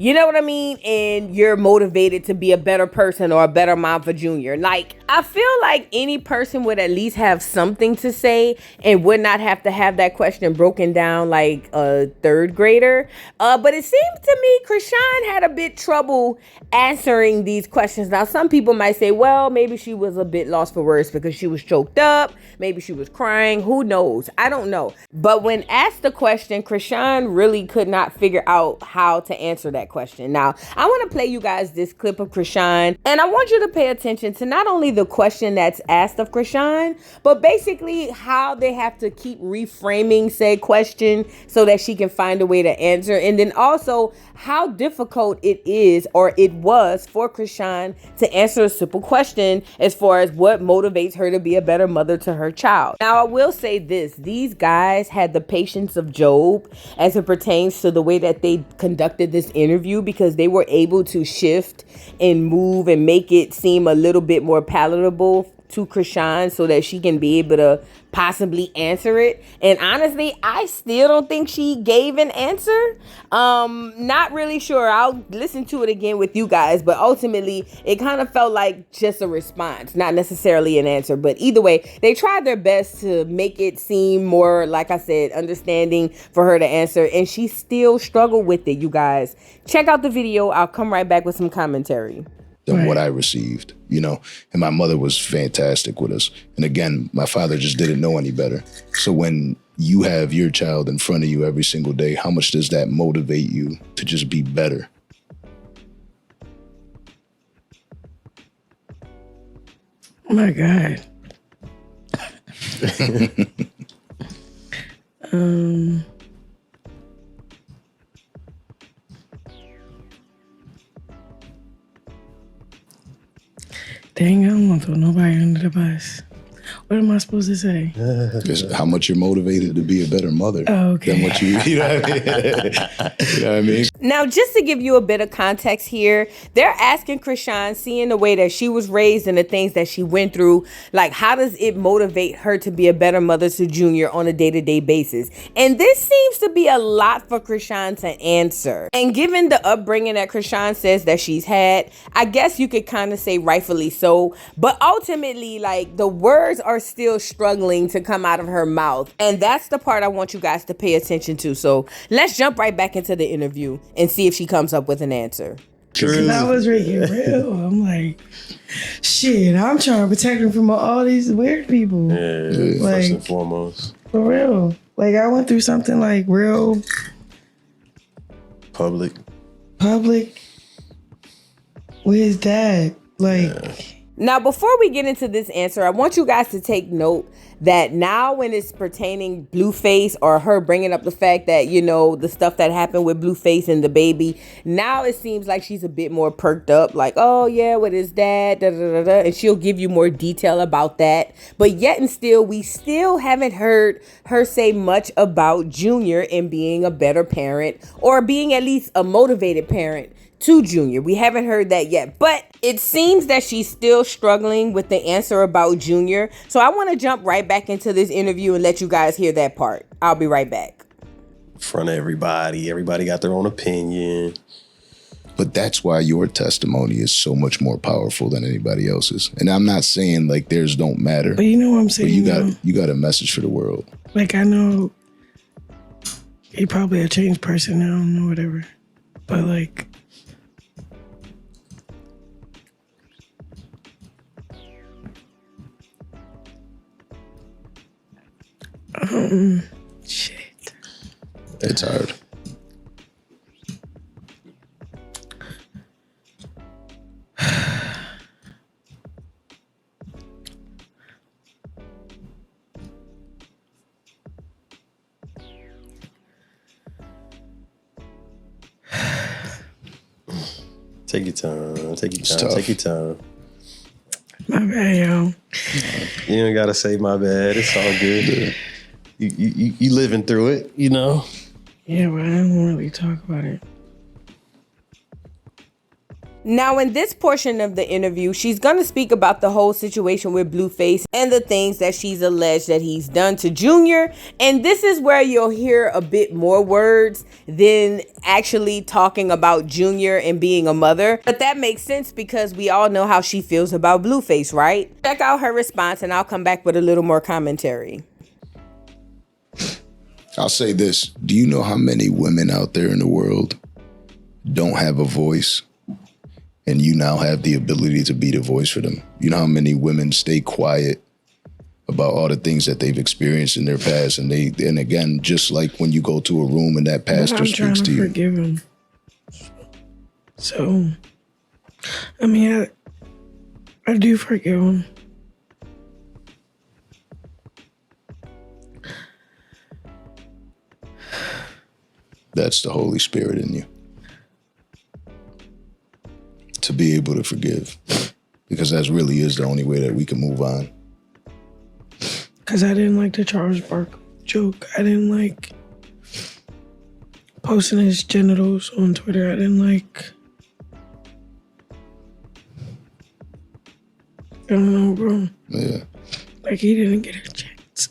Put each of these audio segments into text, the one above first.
You know what I mean? And you're motivated to be a better person or a better mom for Junior. Like, I feel like any person would at least have something to say and would not have to have that question broken down like a third grader. But it seems to me Chrisean had a bit trouble answering these questions. Now, some people might say, well, maybe she was a bit lost for words because she was choked up. Maybe she was crying. Who knows? I don't know. But when asked the question, Chrisean really could not figure out how to answer that question. Now, I want to play you guys this clip of Chrisean, and I want you to pay attention to not only the question that's asked of Chrisean, but basically how they have to keep reframing said question so that she can find a way to answer, and then also how difficult it is or it was for Chrisean to answer a simple question as far as what motivates her to be a better mother to her child. Now, I will say this, these guys had the patience of Job as it pertains to the way that they conducted this interview, because they were able to shift and move and make it seem a little bit more palatable to Chrisean so that she can be able to possibly answer it. And honestly, I still don't think she gave an answer. Not really sure. I'll listen to it again with you guys, but ultimately it kind of felt like just a response, not necessarily an answer. But either way, they tried their best to make it seem more, like I said, understanding for her to answer, and she still struggled with it, you guys. Check out the video. I'll come right back with some commentary. Than what I received, you know, and my mother was fantastic with us. And again, my father just didn't know any better. So when you have your child in front of you every single day, how much does that motivate you to just be better? Oh my God. Dang, I don't want to throw nobody under the bus. What am I supposed to say? Just how much you're motivated to be a better mother than what you know what I mean? You know what I mean? Now, just to give you a bit of context here, they're asking Chrisean, seeing the way that she was raised and the things that she went through, like, how does it motivate her to be a better mother to Junior on a day-to-day basis? And this seems to be a lot for Chrisean to answer. And given the upbringing that Chrisean says that she's had, I guess you could kind of say rightfully so. But ultimately, like, the words are still struggling to come out of her mouth. And that's the part I want you guys to pay attention to. So let's jump right back into the interview and see if she comes up with an answer. Because I was real. I'm like, shit, I'm trying to protect her from all these weird people. Yeah, like, first and foremost. For real. Like, I went through something like real Public. with his dad. Like... Yeah. Now, before we get into this answer, I want you guys to take note that now when it's pertaining Blueface or her bringing up the fact that, you know, the stuff that happened with Blueface and the baby, now it seems like she's a bit more perked up, like, oh yeah, with his dad, da, da, da, da, and she'll give you more detail about that. But yet and still, we still haven't heard her say much about Junior and being a better parent, or being at least a motivated parent to Junior. We haven't heard that yet, but it seems that she's still struggling with the answer about Junior. So I want to jump right back into this interview and let you guys hear that part. I'll be right back. In front of everybody got their own opinion. But that's why your testimony is so much more powerful than anybody else's. And I'm not saying like theirs don't matter. But you know what I'm saying? But you got a message for the world. Like, I know he probably a changed person now or whatever. But like, shit. It's hard. Take your time. It's tough. Take your time. My bad, yo. You don't gotta say my bad. It's all good. You living through it, you know? Yeah, but I don't really talk about it. Now, in this portion of the interview, she's going to speak about the whole situation with Blueface and the things that she's alleged that he's done to Junior. And this is where you'll hear a bit more words than actually talking about Junior and being a mother. But that makes sense because we all know how she feels about Blueface, right? Check out her response and I'll come back with a little more commentary. I'll say this. Do you know how many women out there in the world don't have a voice? And you now have the ability to be the voice for them. You know how many women stay quiet about all the things that they've experienced in their past, and again, just like when you go to a room and that pastor speaks to you. I'm trying to forgive him. So, I mean, I do forgive him. That's the Holy Spirit in you. To be able to forgive, because that really is the only way that we can move on. Because I didn't like the Charles Barkley joke. I didn't like posting his genitals on Twitter. I didn't like... I don't know, bro. Yeah. Like, he didn't get a chance.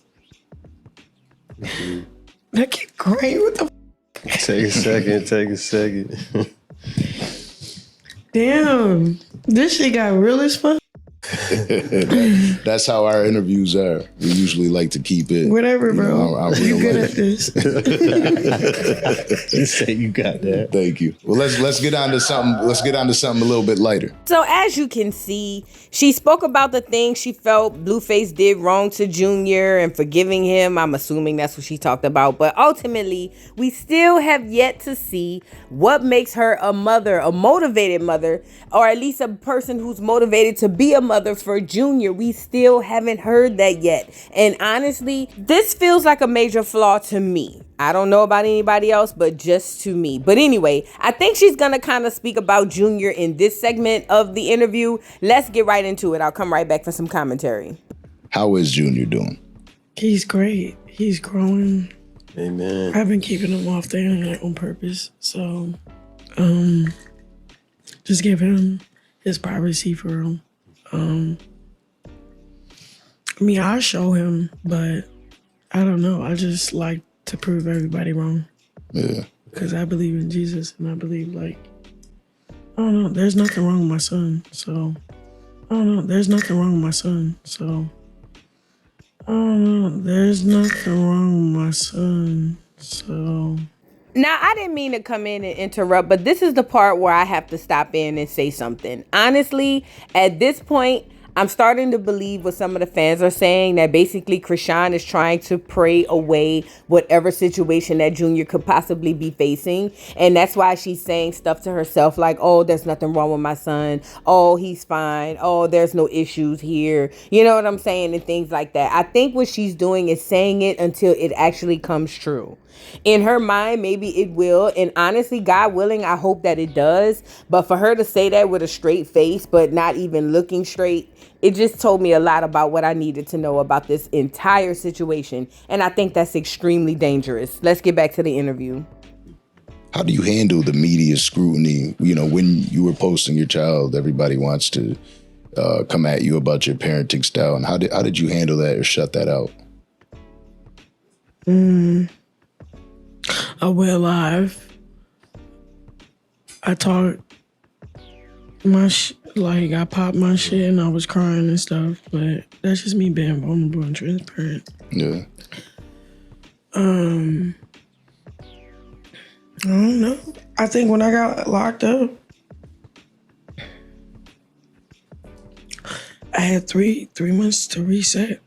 That kid great. What the f? Take a second. Damn. This shit got real as fuck. That's how our interviews are. We usually like to keep it. Whatever, bro. You good at this. You say you got that. Thank you. Well, let's get on to something. Let's get on to something a little bit lighter. So as you can see, she spoke about the things she felt Blueface did wrong to Junior and forgiving him. I'm assuming that's what she talked about. But ultimately, we still have yet to see what makes her a mother, a motivated mother, or at least a person who's motivated to be a mother for Junior. We still haven't heard that yet. And honestly, this feels like a major flaw to me. I don't know about anybody else, but just to me. But anyway, I think she's going to kind of speak about Junior in this segment of the interview. Let's get right into it. I'll come right back for some commentary. How is Junior doing? He's great. He's growing. Amen. I've been keeping him off the internet on purpose. So, just give him his privacy for him. I mean, I show him, but I don't know. I just like to prove everybody wrong. Yeah. Because I believe in Jesus, and I believe, like, I don't know. There's nothing wrong with my son, so I don't know. There's nothing wrong with my son, so I don't know. There's nothing wrong with my son, so. Now, I didn't mean to come in and interrupt, but this is the part where I have to stop in and say something. Honestly, at this point, I'm starting to believe what some of the fans are saying, that basically Chrisean is trying to pray away whatever situation that Junior could possibly be facing. And that's why she's saying stuff to herself like, oh, there's nothing wrong with my son. Oh, he's fine. Oh, there's no issues here. You know what I'm saying? And things like that. I think what she's doing is saying it until it actually comes true. In her mind, maybe it will. And honestly, God willing, I hope that it does. But for her to say that with a straight face, but not even looking straight, it just told me a lot about what I needed to know about this entire situation. And I think that's extremely dangerous. Let's get back to the interview. How do you handle the media scrutiny? You know, when you were posting your child, everybody wants to come at you about your parenting style. And how did you handle that or shut that out? Well, I talked my I popped my shit and I was crying and stuff, but that's just me being vulnerable and transparent. Yeah. I don't know. I think when I got locked up, I had three months to reset.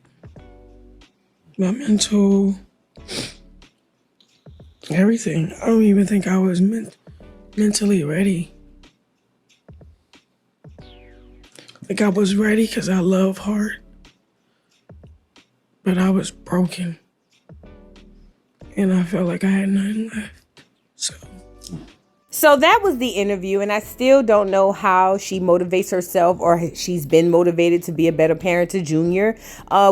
My mental, everything. I don't even think I was mentally ready. Like I was ready because I love hard, but I was broken. And I felt like I had nothing left. So So that was the interview, and I still don't know how she motivates herself or she's been motivated to be a better parent to Junior.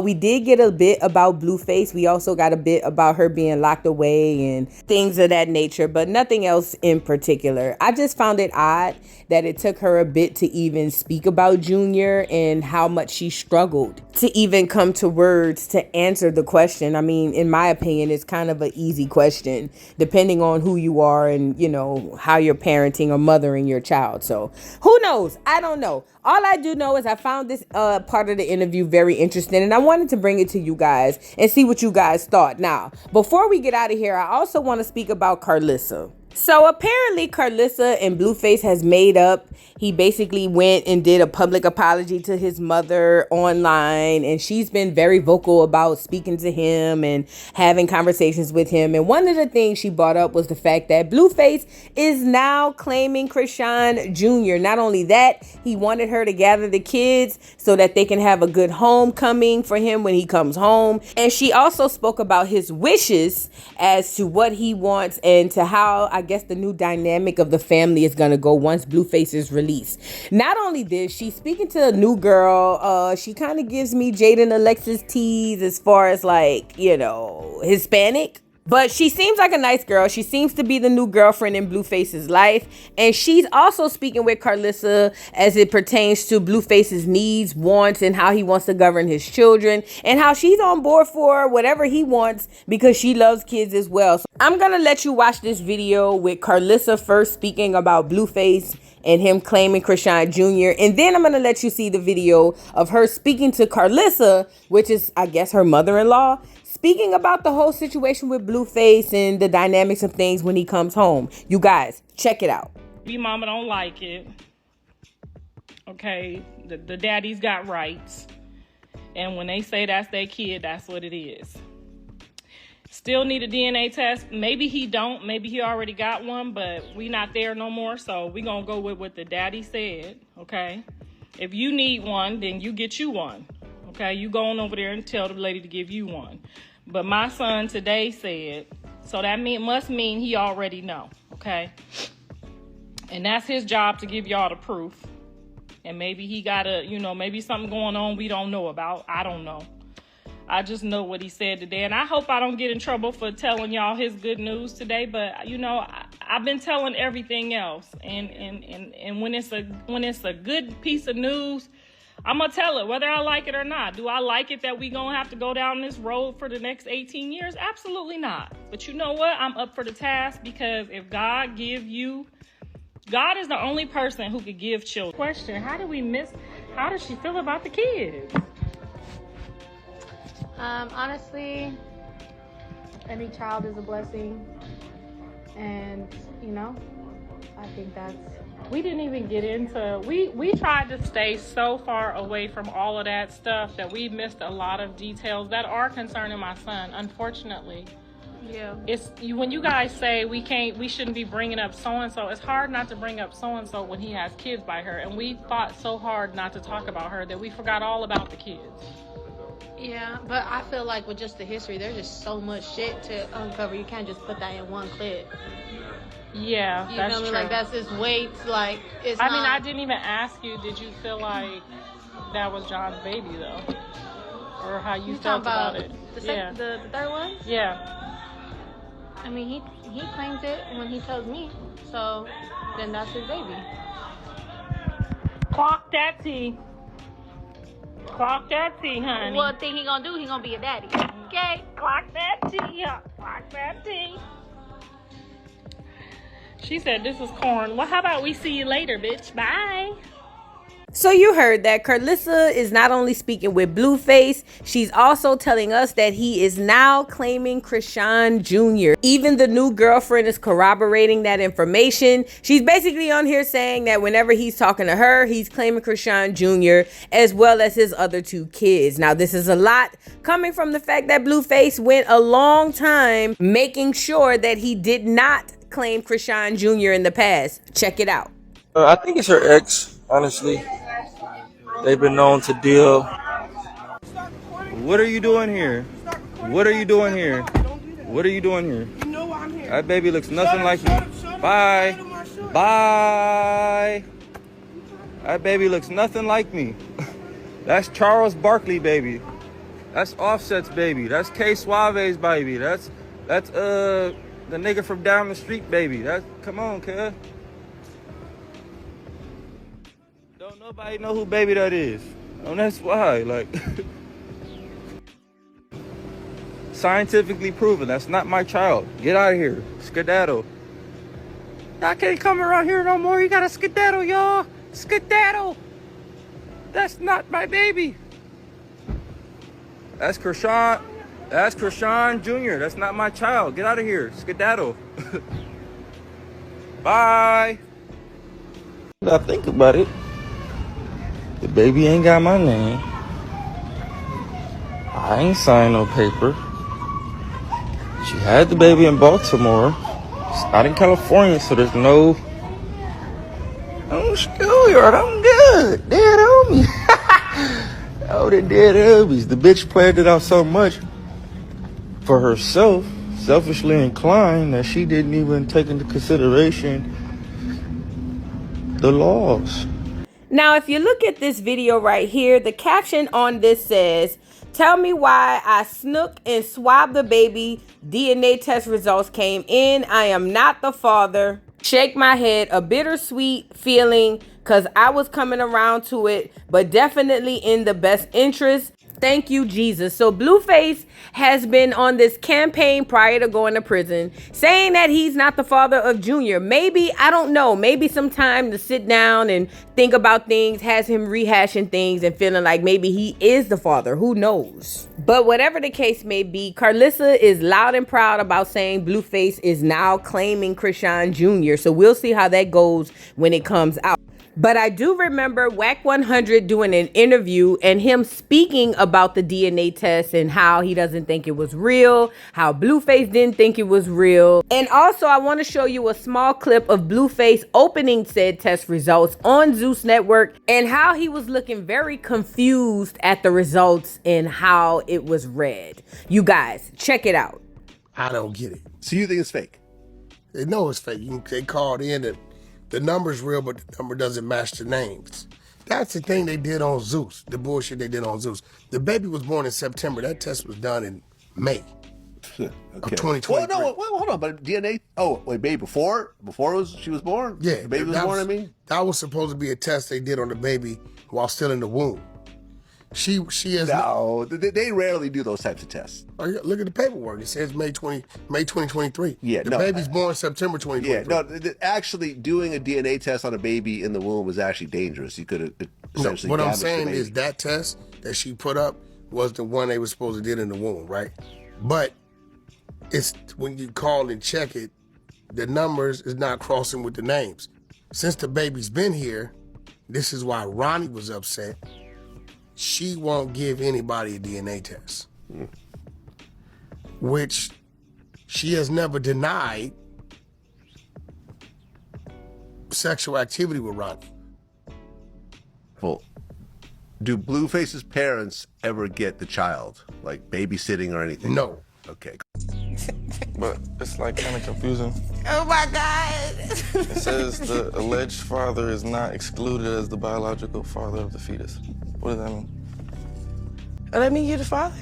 We did get a bit about Blueface. We also got a bit about her being locked away and things of that nature, but nothing else in particular. I just found it odd that it took her a bit to even speak about Junior and how much she struggled to even come to words to answer the question. I mean, in my opinion, it's kind of an easy question, depending on who you are and, you know, how you're parenting or mothering your child. So who knows? I don't know. All I do know is I found this part of the interview very interesting, and I wanted to bring it to you guys and see what you guys thought. Now, before we get out of here, I also want to speak about Carlissa. So apparently Carlissa and Blueface has made up. He basically went and did a public apology to his mother online, and she's been very vocal about speaking to him and having conversations with him. And one of the things she brought up was the fact that Blueface is now claiming Chrisean Jr. Not only that, he wanted her to gather the kids so that they can have a good homecoming for him when he comes home. And she also spoke about his wishes as to what he wants and to how, I guess, the new dynamic of the family is going to go once Blueface is released. Not only this, she's speaking to a new girl. She kind of gives me Jaden Alexis tease as far as, like, you know, Hispanic. But she seems like a nice girl. She seems to be the new girlfriend in Blueface's life. And she's also speaking with Carlissa as it pertains to Blueface's needs, wants, and how he wants to govern his children. And how she's on board for whatever he wants because she loves kids as well. So I'm going to let you watch this video with Carlissa first speaking about Blueface and him claiming Chrisean Jr. And then I'm going to let you see the video of her speaking to Carlissa, which is, I guess, her mother-in-law, speaking about the whole situation with Blueface and the dynamics of things when he comes home. You guys, check it out. Your mama don't like it. Okay, the daddy's got rights. And when they say that's their kid, that's what it is. Still need a DNA test. Maybe he don't. Maybe he already got one, but we not there no more. So we gonna go with what the daddy said, okay? If you need one, then you get you one. Okay, you go on over there and tell the lady to give you one. But my son today said, so that must mean he already know, okay? And that's his job to give y'all the proof. And maybe he got maybe something going on we don't know about. I don't know. I just know what he said today. And I hope I don't get in trouble for telling y'all his good news today. But, you know, I've been telling everything else. And when it's a good piece of news, I'm going to tell it, whether I like it or not. Do I like it that we going to have to go down this road for the next 18 years? Absolutely not. But you know what? I'm up for the task because if God God is the only person who could give children. Question, how does she feel about the kids? Honestly, any child is a blessing. And, you know, I think that's... We didn't even get into, we tried to stay so far away from all of that stuff that we missed a lot of details that are concerning my son, unfortunately. Yeah. When you guys say we shouldn't be bringing up so-and-so, it's hard not to bring up so-and-so when he has kids by her. And we fought so hard not to talk about her that we forgot all about the kids. Yeah, but I feel like with just the history, there's just so much shit to uncover. You can't just put that in one clip. Yeah, that's true. true. Like, that's just weight, like, it's I mean, I didn't even ask you, did you feel like that was John's baby, though? Or how you felt about it? The third one? Yeah. I mean, he claims it when he tells me, so then that's his baby. Clock that tea. Clock that tea, honey. What thing he gonna do? He gonna be a daddy. Okay? Clock that tea. Clock that tea. She said, this is corn. Well, how about we see you later, bitch? Bye. So you heard that Carlissa is not only speaking with Blueface, she's also telling us that he is now claiming Chrisean Jr. Even the new girlfriend is corroborating that information. She's basically on here saying that whenever he's talking to her, he's claiming Chrisean Jr. as well as his other two kids. Now, this is a lot coming from the fact that Blueface went a long time making sure that he did not claim Chrisean Jr. in the past. Check it out. I think it's her ex, honestly. They've been known to deal. What are you doing here? What are you doing here? What are you doing here? You know why I'm here. That baby looks nothing like you. Bye. Bye. That baby looks nothing like me. That's Charles Barkley baby. That's Offset's baby. That's K Suave's baby. That's the nigga from down the street baby. Come on, cuz. Don't nobody know who baby that is. And that's why, like, scientifically proven, that's not my child. Get out of here. Skedaddle. I can't come around here no more. You gotta skedaddle, y'all. Skedaddle. That's not my baby. That's Chrisean. That's Chrisean Jr. That's not my child. Get out of here. Skedaddle. Bye. I think about it. The baby ain't got my name. I ain't signed no paper. She had the baby in Baltimore. It's not in California, so there's no schoolyard. I'm good. Dead homies. Oh, the dead homies. The bitch planned it out so much for herself, selfishly inclined, that she didn't even take into consideration the laws. Now, if you look at this video right here, the caption on this says, "Tell me why I snook and swabbed the baby. DNA test results came in. I am not the father. Shake my head, a bittersweet feeling because I was coming around to it, but definitely in the best interest. Thank you, Jesus." So Blueface has been on this campaign prior to going to prison, saying that he's not the father of Junior. Maybe, I don't know, maybe some time to sit down and think about things has him rehashing things and feeling like maybe he is the father. Who knows? But whatever the case may be, Carlissa is loud and proud about saying Blueface is now claiming Chrisean Jr. So we'll see how that goes when it comes out. But I do remember Wack 100 doing an interview and him speaking about the DNA test and how he doesn't think it was real, how Blueface didn't think it was real. And also, I want to show you a small clip of Blueface opening said test results on Zeus Network and how he was looking very confused at the results and how it was read. You guys, check it out. I don't get it. So you think it's fake? They know it's fake. They called in and the number's real, but the number doesn't match the names. That's the thing they did on Zeus, the bullshit they did on Zeus. The baby was born in September. That test was done in May of 2023. Well, no, hold on, but DNA, baby before she was born? Yeah. The baby was born, I mean? That was supposed to be a test they did on the baby while still in the womb. She has no. They rarely do those types of tests. Look at the paperwork. It says May 2023. Yeah, the baby's born September 2023. Yeah, no. Actually, doing a DNA test on a baby in the womb was actually dangerous. You could have essentially. What I'm saying is that test that she put up was the one they were supposed to do in the womb, right? But it's when you call and check it, the numbers is not crossing with the names. Since the baby's been here, this is why Ronnie was upset. She won't give anybody a DNA test, which she has never denied sexual activity with Ronnie. Well, do Blueface's parents ever get the child, like babysitting or anything? No. Okay. But it's like kind of confusing. Oh my God. It says the alleged father is not excluded as the biological father of the fetus. What does that mean? That mean you're the father.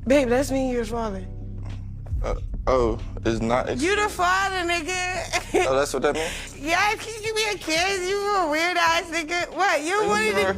Babe, that's mean you're the father. It's not. You the father, nigga. Oh, that's what that means? Yeah, can you be a kid? You a weird ass nigga. What? You wanted to...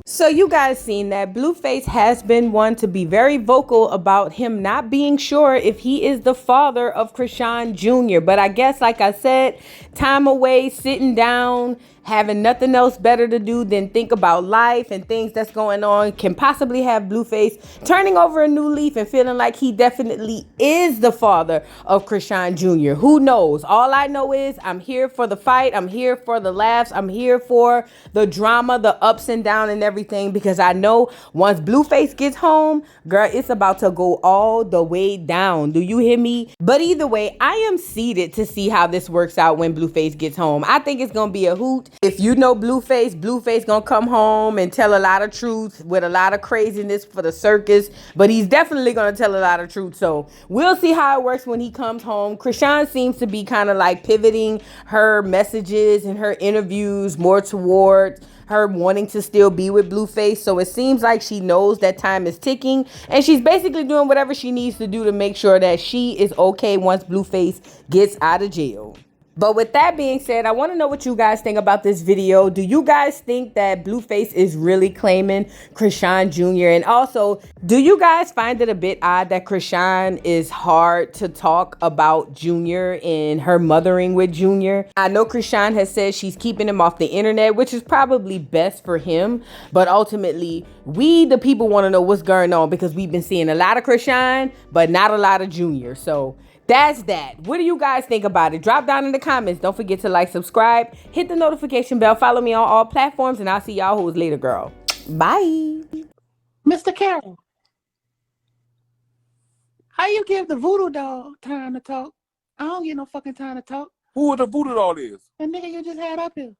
So you guys seen that Blueface has been one to be very vocal about him not being sure if he is the father of Chrisean Jr. But I guess, like I said, time away, sitting down, having nothing else better to do than think about life and things that's going on can possibly have Blueface turning over a new leaf and feeling like he definitely is the father of Chrisean Jr. Who knows? All I know is I'm here for the fight. I'm here for the laughs. I'm here for the drama, the ups and downs and everything, because I know once Blueface gets home, girl, it's about to go all the way down. Do you hear me? But either way, I am seated to see how this works out when Blueface gets home. I think it's going to be a hoot. If you know Blueface gonna come home and tell a lot of truth with a lot of craziness for the circus, but he's definitely gonna tell a lot of truth. So we'll see how it works when he comes home. Chrisean seems to be kind of like pivoting her messages and her interviews more towards her wanting to still be with Blueface. So it seems like she knows that time is ticking, and she's basically doing whatever she needs to do to make sure that she is okay once Blueface gets out of jail. But with that being said, I want to know what you guys think about this video. Do you guys think that Blueface is really claiming Chrisean Jr.? And also, do you guys find it a bit odd that Chrisean is hard to talk about Jr. and her mothering with Jr.? I know Chrisean has said she's keeping him off the internet, which is probably best for him. But ultimately, we the people want to know what's going on, because we've been seeing a lot of Chrisean, but not a lot of Jr. So that's that. What do you guys think about it? Drop down in the comments. Don't forget to like, subscribe, hit the notification bell, follow me on all platforms, and I'll see y'all hoes later, girl. Bye. Mr. Carroll, how you give the voodoo doll time to talk? I don't get no fucking time to talk. Who the voodoo doll is? The nigga you just had up here.